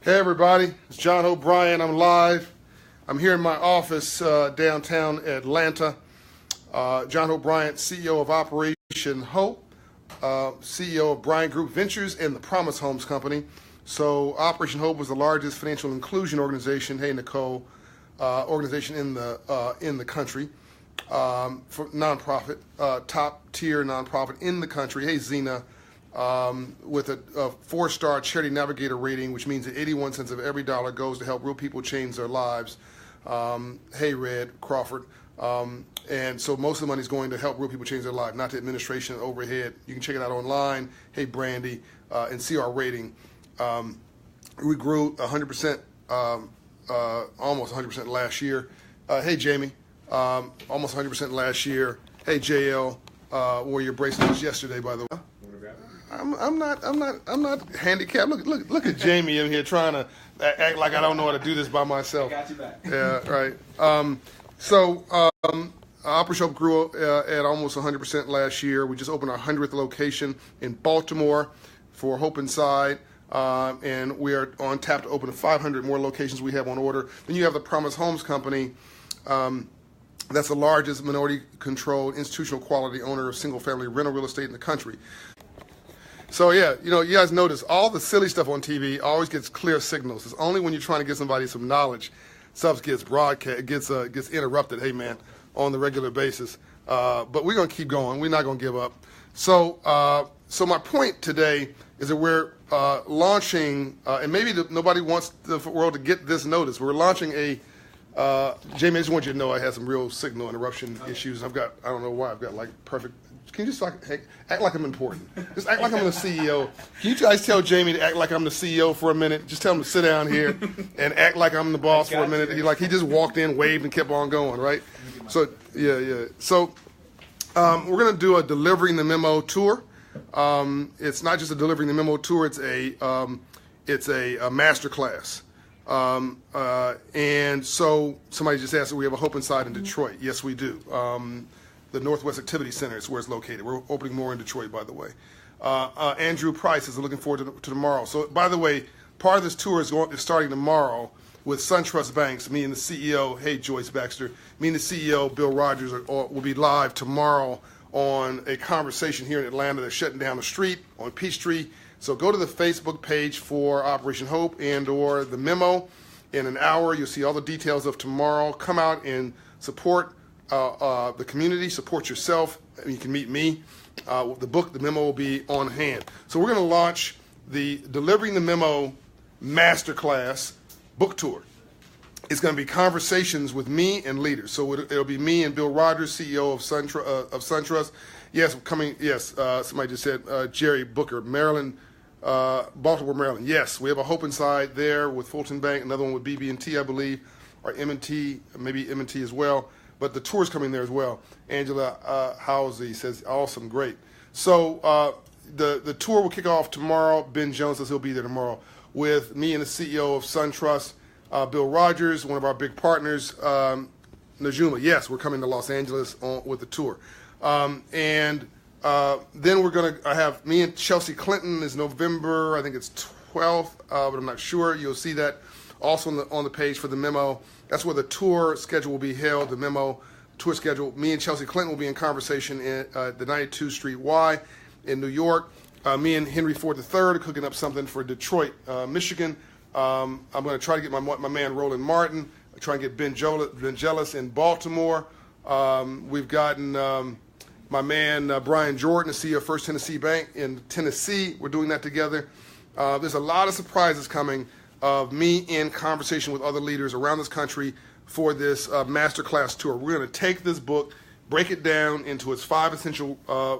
Hey everybody, it's John O'Brien. I'm live. I'm here in my office downtown Atlanta. John O'Brien, CEO of Operation Hope, CEO of Bryant Group Ventures and the Promise Homes Company. So Operation Hope was the largest financial inclusion organization, hey Nicole, organization in the country, for nonprofit, top tier nonprofit in the country. Hey Zena. With a 4-star Charity Navigator rating, which means that 81 cents of every dollar goes to help real people change their lives. Hey, Red Crawford. And so most of the money is going to help real people change their lives, not to administration and overhead. You can check it out online. Hey, Brandy, and see our rating. We grew 100%, almost 100% last year. Hey, Jamie, almost 100% last year. Hey, JL, wore your bracelets yesterday, by the way. I'm not handicapped. Look at Jamie in here trying to act like I don't know how to do this by myself. I got you back. Yeah, right. So Operation Hope grew at almost 100% last year. We just opened our 100th location in Baltimore for Hope Inside, and we are on tap to open 500 more locations we have on order. Then you have the Promise Homes Company. That's the largest minority-controlled institutional quality owner of single-family rental real estate in the country. So yeah, you guys notice all the silly stuff on TV always gets clear signals. It's only when you're trying to get somebody some knowledge, stuff gets broadcast, gets interrupted. Hey man, on the regular basis. But we're gonna keep going. We're not gonna give up. So my point today is that we're launching, and maybe nobody wants the world to get this notice. We're launching a. Jamie, I just want you to know I had some real signal interruption issues. I don't know why I've got like perfect. Can you just act like I'm important? Just act like I'm the CEO. Can you guys tell Jamie to act like I'm the CEO for a minute? Just tell him to sit down here and act like I'm the boss for a minute. He just walked in, waved, and kept on going, right? So yeah. So we're gonna do a Delivering the Memo tour. It's not just a Delivering the Memo tour. It's a master class. And so somebody just asked if we have a Hope Inside in Detroit. Yes, we do. The Northwest Activity Center is where it's located. We're opening more in Detroit, by the way. Andrew Price is looking forward to tomorrow. So, by the way, part of this tour is starting tomorrow with SunTrust Banks. Me and the CEO, hey, Joyce Baxter, me and the CEO, Bill Rogers, will be live tomorrow on a conversation here in Atlanta. They're shutting down the street on Peachtree. So go to the Facebook page for Operation Hope and or the Memo. In an hour, you'll see all the details of tomorrow. Come out and support the community, support yourself. You can meet me. The book, the Memo, will be on hand. So we're going to launch the Delivering the Memo Masterclass book tour. It's going to be conversations with me and leaders. So it'll be me and Bill Rogers, CEO of SunTrust. Yes, somebody just said Jerry Booker, Maryland, Baltimore, Maryland. Yes, we have a Hope Inside there with Fulton Bank, another one with BB&T, I believe, or M&T, maybe M&T as well. But the tour's coming there as well. Angela Housey says, awesome, great. So the tour will kick off tomorrow. Ben Jones says he'll be there tomorrow with me and the CEO of SunTrust, Bill Rogers, one of our big partners, Najuma. Yes, we're coming to Los Angeles with the tour. And then we're going to have me and Chelsea Clinton is November, I think it's 12th, but I'm not sure. You'll see that also on the page for the Memo. That's where the tour schedule will be held, the Memo tour schedule. Me and Chelsea Clinton will be in conversation at the 92 Street Y in New York. Me and Henry Ford III are cooking up something for Detroit, Michigan. I'm going to try to get my man Roland Martin, try and get Ben Jealous in Baltimore. We've gotten my man Brian Jordan, the CEO of First Tennessee Bank in Tennessee. We're doing that together. There's a lot of surprises coming of me in conversation with other leaders around this country for this masterclass tour. We're going to take this book, break it down into its 5 essential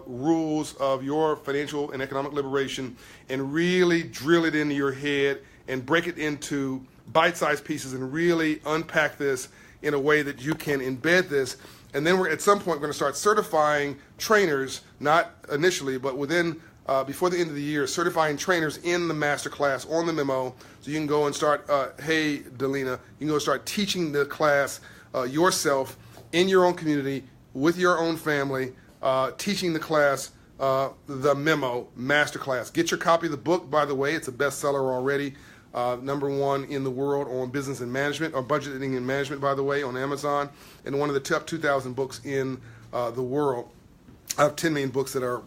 rules of your financial and economic liberation, and really drill it into your head and break it into bite-sized pieces and really unpack this in a way that you can embed this. And then at some point, we're going to start certifying trainers, not initially, but before the end of the year, certifying trainers in the masterclass on the Memo. So you can go and start, hey, Delina, you can go start teaching the class yourself in your own community, with your own family, teaching the class, the Memo Masterclass. Get your copy of the book, by the way. It's a bestseller already. #1 in the world on business and management, or budgeting and management, by the way, on Amazon, and one of the top 2,000 books in the world. I have 10 million books that are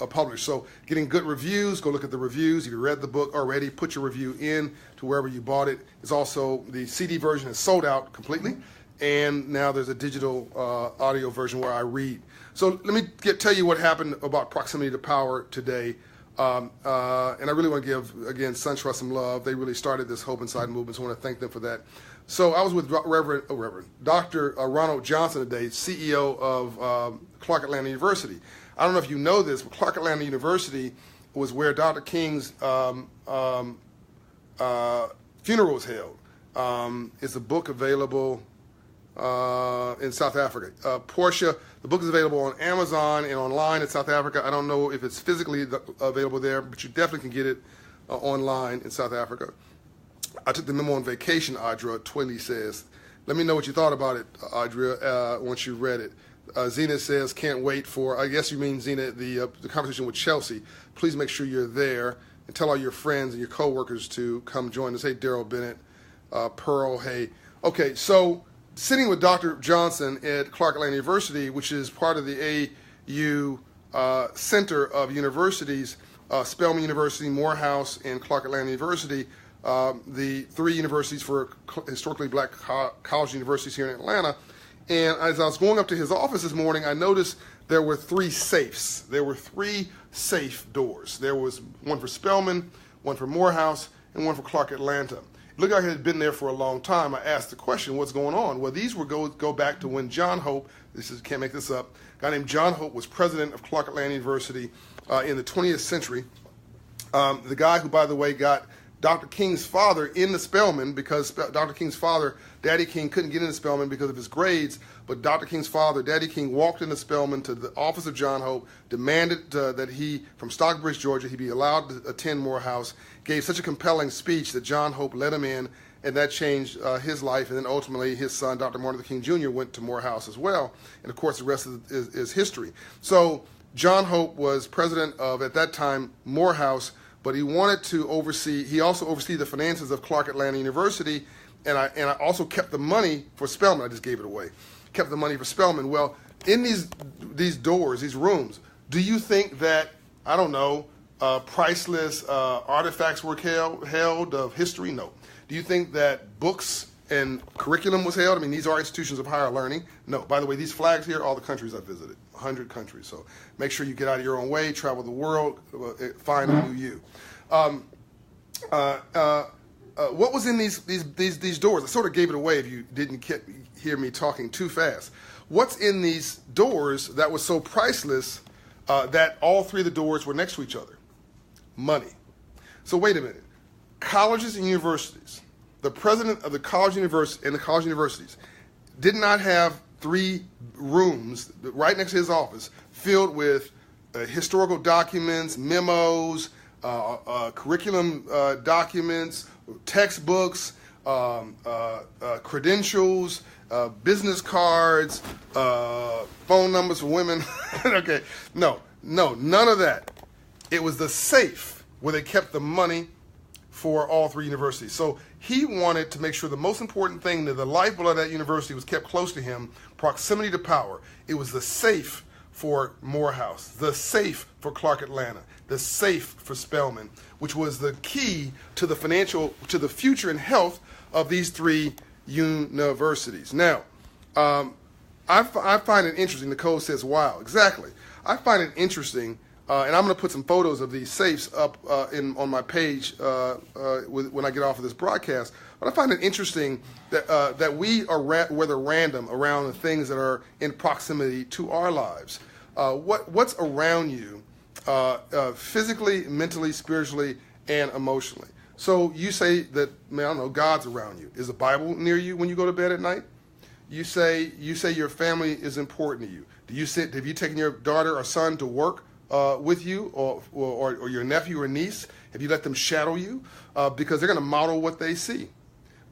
published. So getting good reviews, go look at the reviews. If you read the book already, put your review in to wherever you bought it. It's also, the CD version is sold out completely, and now there's a digital audio version where I read. So let me tell you what happened about proximity to power today. And I really want to give, again, SunTrust some love. They really started this Hope Inside movement, so I want to thank them for that. So I was with Dr. Ronald Johnson today, CEO of Clark Atlanta University. I don't know if you know this, but Clark Atlanta University was where Dr. King's funeral was held. It's a book available in South Africa. Portia, the book is available on Amazon and online in South Africa. I don't know if it's physically available there, but you definitely can get it online in South Africa. I took the memo on vacation, Audra, Twinley says. Let me know what you thought about it, Audra, once you read it. Zena says, can't wait for, I guess you mean, Zena, the conversation with Chelsea. Please make sure you're there and tell all your friends and your coworkers to come join us. Hey, Daryl Bennett, Pearl, hey. Okay, so sitting with Dr. Johnson at Clark Atlanta University, which is part of the AU Center of Universities, Spelman University, Morehouse, and Clark Atlanta University, the 3 universities for historically black college universities here in Atlanta. And as I was going up to his office this morning, I noticed there were 3 safes. There were 3 safe doors. There was one for Spelman, one for Morehouse, and one for Clark Atlanta. It looked like it had been there for a long time. I asked the question, what's going on? Well, these go back to when John Hope, can't make this up, a guy named John Hope was president of Clark Atlanta University in the 20th century. The guy who, by the way, got Dr. King's father in the Spelman, because Dr. King's father, Daddy King, couldn't get into Spelman because of his grades, but Dr. King's father, Daddy King, walked into Spelman to the office of John Hope, demanded that he, from Stockbridge, Georgia, he be allowed to attend Morehouse, gave such a compelling speech that John Hope let him in, and that changed his life, and then ultimately his son, Dr. Martin Luther King Jr., went to Morehouse as well, and of course the rest is history. So John Hope was president of, at that time, Morehouse, but he wanted to oversee, he also oversee the finances of Clark Atlanta University, and I also kept the money for Spelman. I just gave it away. Kept the money for Spelman. Well, in these doors, these rooms, do you think that, I don't know, priceless artifacts were held of history? No. Do you think that books and curriculum was held? I mean, these are institutions of higher learning. No. By the way, these flags here, all the countries I visited, 100 countries. So make sure you get out of your own way, travel the world, find a new you. What was in these doors? I sort of gave it away if you didn't hear me talking too fast. What's in these doors that was so priceless that all 3 of the doors were next to each other? Money. So wait a minute. Colleges and universities, the president of the college university and the college universities did not have 3 rooms right next to his office filled with historical documents, memos, curriculum documents, textbooks, credentials, business cards, phone numbers for women. Okay, no, none of that. It was the safe where they kept the money for all 3 universities. So he wanted to make sure the most important thing, that the lifeblood of that university was kept close to him, proximity to power. It was the safe for Morehouse, the safe for Clark Atlanta, the safe for Spelman, which was the key to the future and health of these 3 universities. Now, I find it interesting. Nicole says, wow, exactly. I find it interesting, and I'm going to put some photos of these safes up on my page when I get off of this broadcast. But I find it interesting that we are rather random around the things that are in proximity to our lives. What's around you physically, mentally, spiritually, and emotionally? So you say that, man, I don't know, God's around you. Is the Bible near you when you go to bed at night? You say your family is important to you. Have you taken your daughter or son to work with you, or your nephew or niece? Have you let them shadow you? Because they're going to model what they see.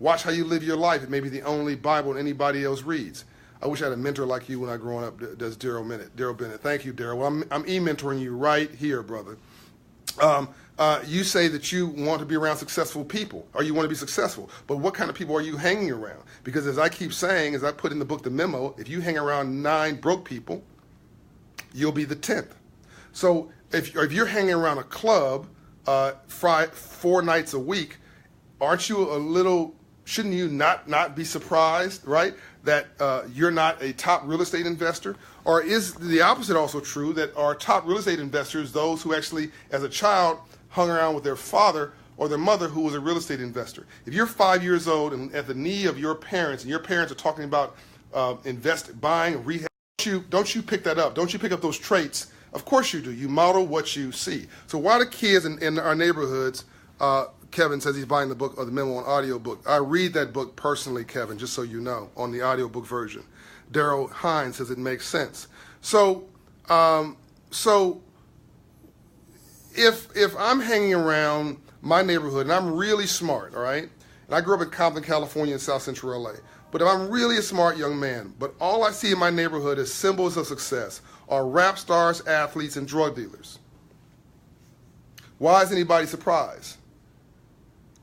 Watch how you live your life. It may be the only Bible anybody else reads. I wish I had a mentor like you when I was growing up. Does Daryl Bennett? Thank you, Daryl. Well, I'm e-mentoring you right here, brother. You say that you want to be around successful people, or you want to be successful. But what kind of people are you hanging around? Because as I keep saying, as I put in the book, The Memo, if you hang around 9 broke people, you'll be the 10th. So if you're hanging around a club 4 nights a week, aren't you a little, shouldn't you not be surprised, right, that you're not a top real estate investor? Or is the opposite also true, that our top real estate investors those who actually, as a child, hung around with their father or their mother who was a real estate investor? If you're 5 years old and at the knee of your parents, and your parents are talking about buying, rehab, don't you pick that up? Don't you pick up those traits? Of course you do. You model what you see. So why do kids in our neighborhoods, Kevin says he's buying the book, or the Memo on audio book. I read that book personally, Kevin, just so you know, on the audiobook version. Daryl Hines says it makes sense. So if I'm hanging around my neighborhood and I'm really smart, all right, and I grew up in Compton, California, in South Central LA, but if I'm really a smart young man, but all I see in my neighborhood is symbols of success, are rap stars, athletes, and drug dealers, why is anybody surprised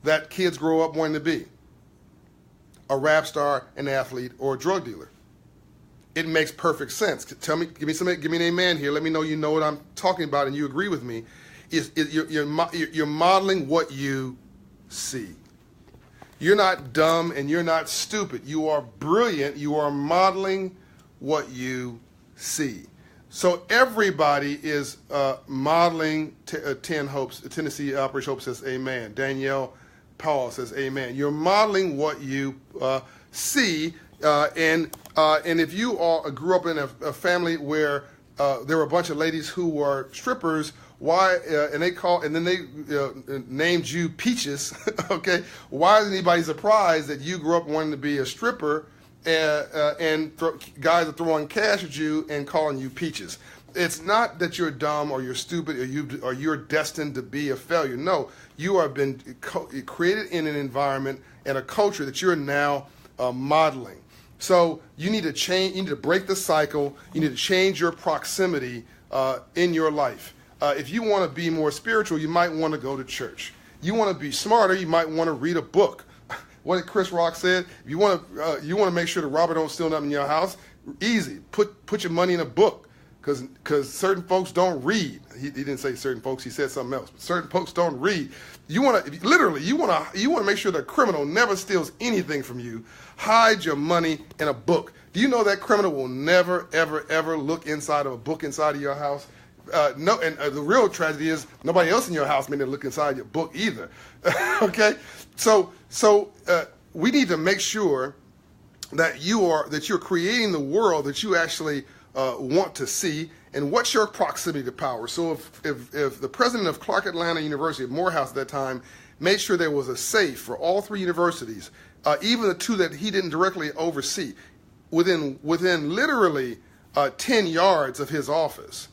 that kids grow up wanting to be a rap star, an athlete, or a drug dealer? It makes perfect sense. Tell me, give me an amen here. Let me know you know what I'm talking about and you agree with me. You're modeling what you see. You're not dumb and you're not stupid. You are brilliant. You are modeling what you see. So everybody is modeling 10 Hopes. Tennessee Operation Hope says amen. Danielle Paul says amen. You're modeling what you see. And if you grew up in a family where there were a bunch of ladies who were strippers, why? And then they named you Peaches. Okay, why is anybody surprised that you grew up wanting to be a stripper, and guys are throwing cash at you and calling you Peaches? It's not that you're dumb or you're stupid or you're destined to be a failure. No, you have been created in an environment and a culture that you're now modeling. So you need to change. You need to break the cycle. You need to change your proximity in your life. If you want to be more spiritual, you might want to go to church. You want to be smarter, you might want to read a book. What did Chris Rock said? If you want to make sure the robber don't steal nothing in your house, easy. Put your money in a book, because certain folks don't read. He didn't say certain folks. He said something else. But certain folks don't read. You want to make sure the criminal never steals anything from you. Hide your money in a book. Do you know that criminal will never, ever, ever look inside of a book inside of your house? No, and the real tragedy is nobody else in your house may look inside your book either. Okay, so we need to make sure that you're creating the world that you actually want to see. And what's your proximity to power? So if the president of Clark Atlanta University at Morehouse at that time made sure there was a safe for all 3 universities, even the 2 that he didn't directly oversee, within literally 10 yards of his office,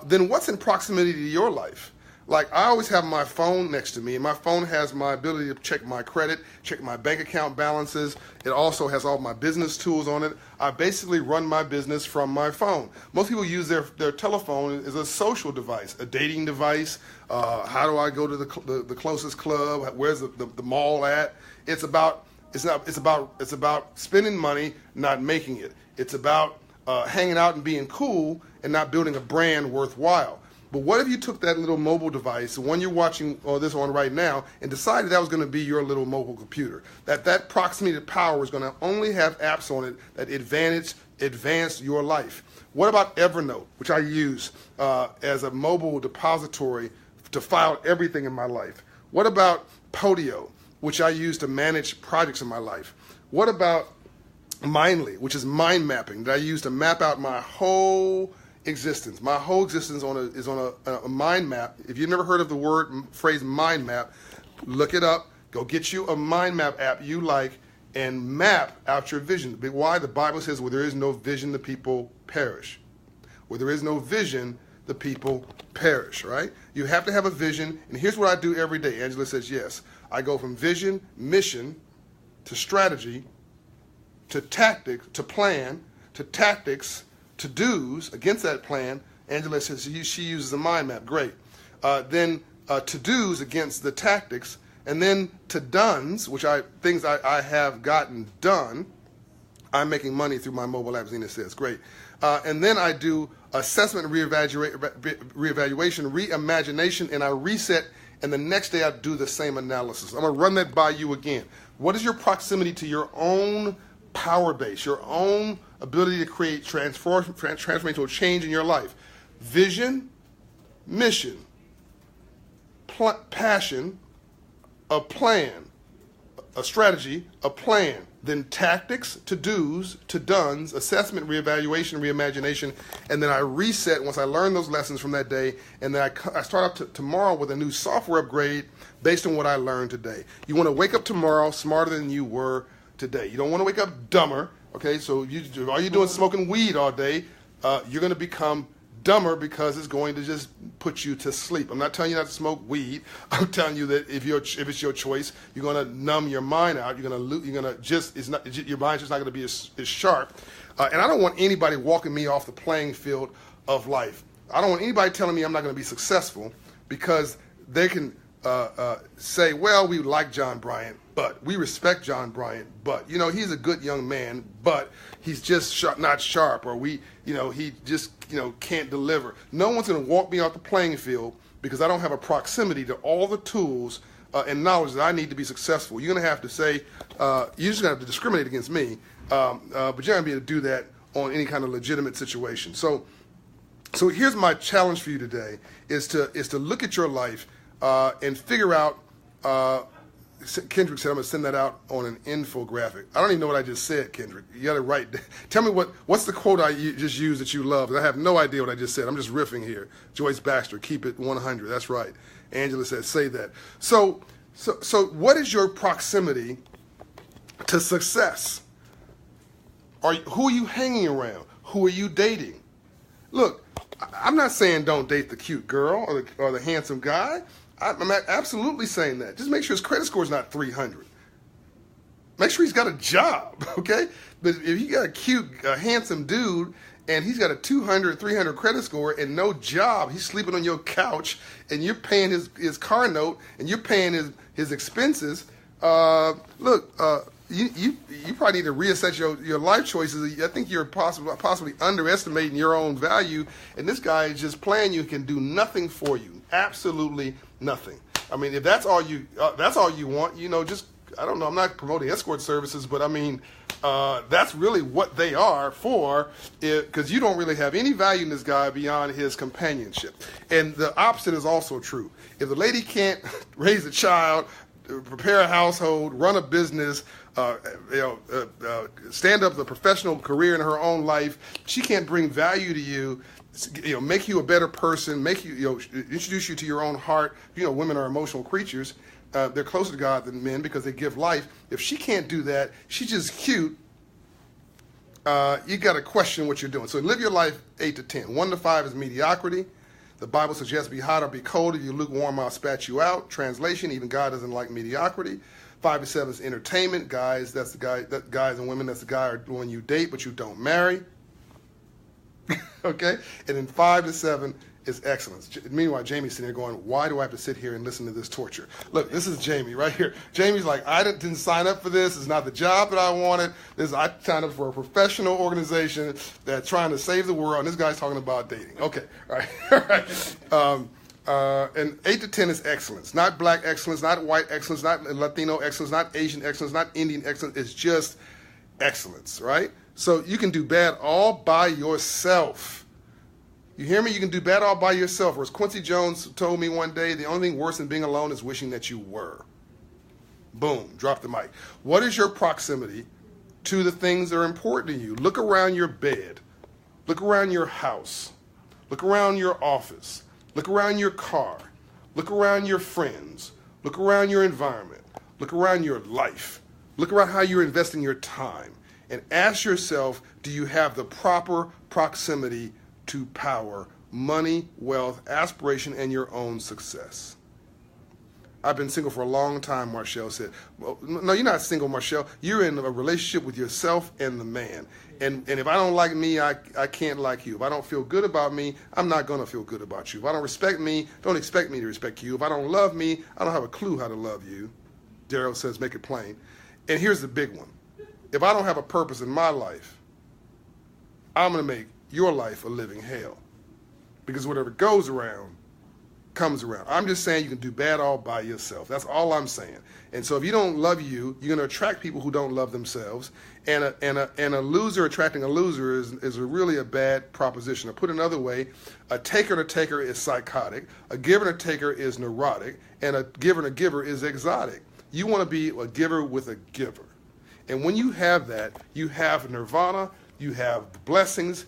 then what's in proximity to your life? Like, I always have my phone next to me, and my phone has my ability to check my credit, check my bank account balances. It also has all my business tools on it. I basically run my business from my phone. Most people use their telephone as a social device, a dating device. How do I go to the closest club? Where's the mall at? It's about spending money, not making it. It's about hanging out and being cool and not building a brand worthwhile. But what if you took that little mobile device, the one you're watching this on right now, and decided that was going to be your little mobile computer? That proximity to power is going to only have apps on it that advance your life. What about Evernote, which I use as a mobile depository to file everything in my life? What about Podio, which I use to manage projects in my life? What about Mindly, which is mind mapping, that I use to map out my whole existence. My whole existence is on a mind map. If you've never heard of the phrase mind map, look it up. Go get you a mind map app you like and map out your vision. Why? The Bible says, where there is no vision, the people perish. Where there is no vision, the people perish, right? You have to have a vision, and here's what I do every day. Angela says yes. I go from vision, mission, to strategy, to tactic, to plan, to tactics, to do's against that plan. Angela says she uses a mind map. Great. Then to-dos against the tactics, and then to dones, things I have gotten done. I'm making money through my mobile app, Zena says. Great. And then I do assessment, reevaluation, reimagination, and I reset, and the next day I do the same analysis. I'm going to run that by you again. What is your proximity to your own power base, your own ability to create transformational change in your life? Vision, mission, passion, a plan, a strategy, a plan, then tactics, to-dos, to-dones, assessment, reevaluation, reimagination, and then I reset once I learn those lessons from that day, and then I start up tomorrow with a new software upgrade based on what I learned today. You want to wake up tomorrow smarter than you were today. You don't want to wake up dumber, okay? So all you're doing is smoking weed all day, you're going to become dumber because it's going to just put you to sleep. I'm not telling you not to smoke weed. I'm telling you that if it's your choice, you're going to numb your mind out. Your mind's just not going to be as sharp. And I don't want anybody walking me off the playing field of life. I don't want anybody telling me I'm not going to be successful because they can say, well, we like John Bryant, but we respect John Bryant, but he's a good young man, but he's just not sharp, or he just can't deliver. No one's going to walk me off the playing field because I don't have a proximity to all the tools and knowledge that I need to be successful. You're going to have to say, you're just going to have to discriminate against me, but you're going to be able to do that on any kind of legitimate situation. So here's my challenge for you today: is to look at your life and figure out. Kendrick said I'm going to send that out on an infographic. I don't even know what I just said, Kendrick. You got to write. Tell me what's the quote I just used that you love. I have no idea what I just said. I'm just riffing here. Joyce Baxter, keep it 100. That's right. Angela said, say that. So what is your proximity to success? Who are you hanging around? Who are you dating? Look, I'm not saying don't date the cute girl or the handsome guy. I'm absolutely saying that. Just make sure his credit score is not 300. Make sure he's got a job, okay? But if you got a cute, handsome dude and he's got a 200, 300 credit score and no job, he's sleeping on your couch and you're paying his car note and you're paying his expenses, you probably need to reassess your life choices. I think you're possibly underestimating your own value, and this guy is just playing you, can do nothing for you. Absolutely nothing. I mean, if that's all you want, just, I don't know, I'm not promoting escort services, but I mean, that's really what they are for, because you don't really have any value in this guy beyond his companionship. And the opposite is also true. If the lady can't raise a child, prepare a household, run a business, stand up a professional career in her own life, she can't bring value to you, make you a better person, make you, introduce you to your own heart. Women are emotional creatures. They're closer to God than men because they give life. If she can't do that, she's just cute. You got to question what you're doing. So live your life 8 to 10. 1 to 5 is mediocrity. The Bible suggests be hot or be cold. If you're lukewarm, I'll spat you out. Translation, even God doesn't like mediocrity. 5 to 7 is entertainment. Guys, that's the guy. Guys and women, that's the guy or one you date but you don't marry. Okay? And then 5 to 7 is excellence. Meanwhile, Jamie's sitting there going, why do I have to sit here and listen to this torture? Look, this is Jamie right here. Jamie's like, I didn't sign up for this. It's not the job that I wanted. I signed up for a professional organization that's trying to save the world, and this guy's talking about dating. Okay, all right. All right. And 8 to 10 is excellence. Not black excellence, not white excellence, not Latino excellence, not Asian excellence, not Indian excellence. It's just excellence, right? So you can do bad all by yourself. You hear me? You can do bad all by yourself. Or as Quincy Jones told me one day, the only thing worse than being alone is wishing that you were. Boom, drop the mic. What is your proximity to the things that are important to you? Look around your bed. Look around your house. Look around your office. Look around your car. Look around your friends. Look around your environment. Look around your life. Look around how you're investing your time. And ask yourself, do you have the proper proximity to power, money, wealth, aspiration, and your own success? I've been single for a long time, Marshall said. Well, no, you're not single, Marshall. You're in a relationship with yourself and the man. And if I don't like me, I can't like you. If I don't feel good about me, I'm not going to feel good about you. If I don't respect me, don't expect me to respect you. If I don't love me, I don't have a clue how to love you. Daryl says, make it plain. And here's the big one. If I don't have a purpose in my life, I'm going to make your life a living hell. Because whatever goes around comes around. I'm just saying you can do bad all by yourself. That's all I'm saying. And so if you don't love you, you're going to attract people who don't love themselves. And a loser attracting a loser is really a bad proposition. Or put another way, a taker and a taker is psychotic. A giver and a taker is neurotic. And a giver and a giver is exotic. You want to be a giver with a giver. And when you have that, you have nirvana, you have blessings,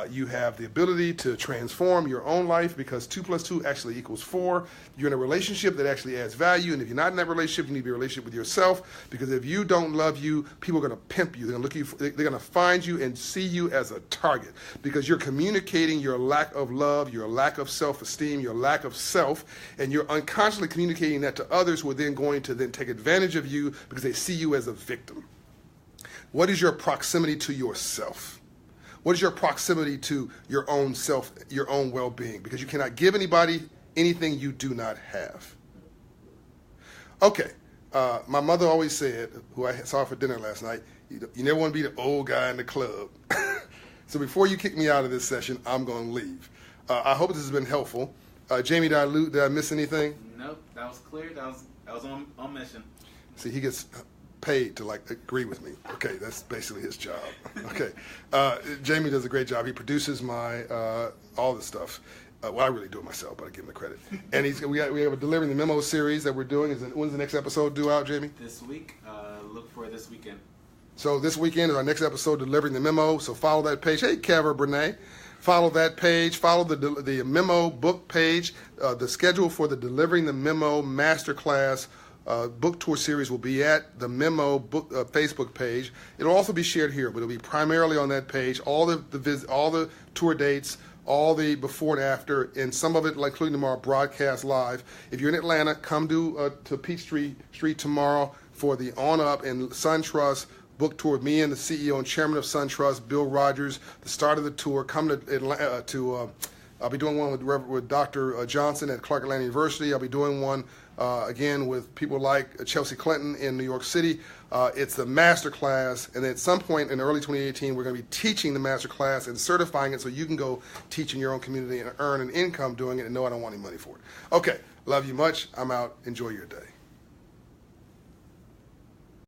you have the ability to transform your own life because 2 + 2 actually equals 4. You're in a relationship that actually adds value, and if you're not in that relationship, you need to be in a relationship with yourself because if you don't love you, people are going to pimp you. They're going to they're going to find you and see you as a target because you're communicating your lack of love, your lack of self-esteem, your lack of self, and you're unconsciously communicating that to others who are then going to then take advantage of you because they see you as a victim. What is your proximity to yourself? What is your proximity to your own self, your own well-being? Because you cannot give anybody anything you do not have. Okay, my mother always said, who I saw for dinner last night, you never want to be the old guy in the club. So before you kick me out of this session, I'm going to leave. I hope this has been helpful. Jamie, did I miss anything? Nope, that was clear. That was on mission. See, he gets paid to agree with me. Okay, that's basically his job. Okay, Jamie does a great job. He produces my all the stuff. Well, I really do it myself, but I give him the credit. And we have a Delivering the Memo series that we're doing. When's the next episode due out, Jamie? This week. Look for this weekend. So this weekend is our next episode, Delivering the Memo. So follow that page. Hey, Kev Brene. Follow that page. Follow the Memo book page. The schedule for the Delivering the Memo Masterclass book tour series will be at the Memo book Facebook page. It'll also be shared here, but it'll be primarily on that page. All the tour dates, all the before and after, and some of it, including tomorrow, broadcast live. If you're in Atlanta, come to Peachtree Street tomorrow for the On Up and SunTrust book tour. Me and the CEO and chairman of SunTrust, Bill Rogers, the start of the tour. Come to Atlanta I'll be doing one with Dr. Johnson at Clark Atlanta University. I'll be doing one again with people like Chelsea Clinton in New York City. It's the master class, and at some point in early 2018, we're going to be teaching the master class and certifying it so you can go teach in your own community and earn an income doing it and know I don't want any money for it. Okay, love you much. I'm out. Enjoy your day.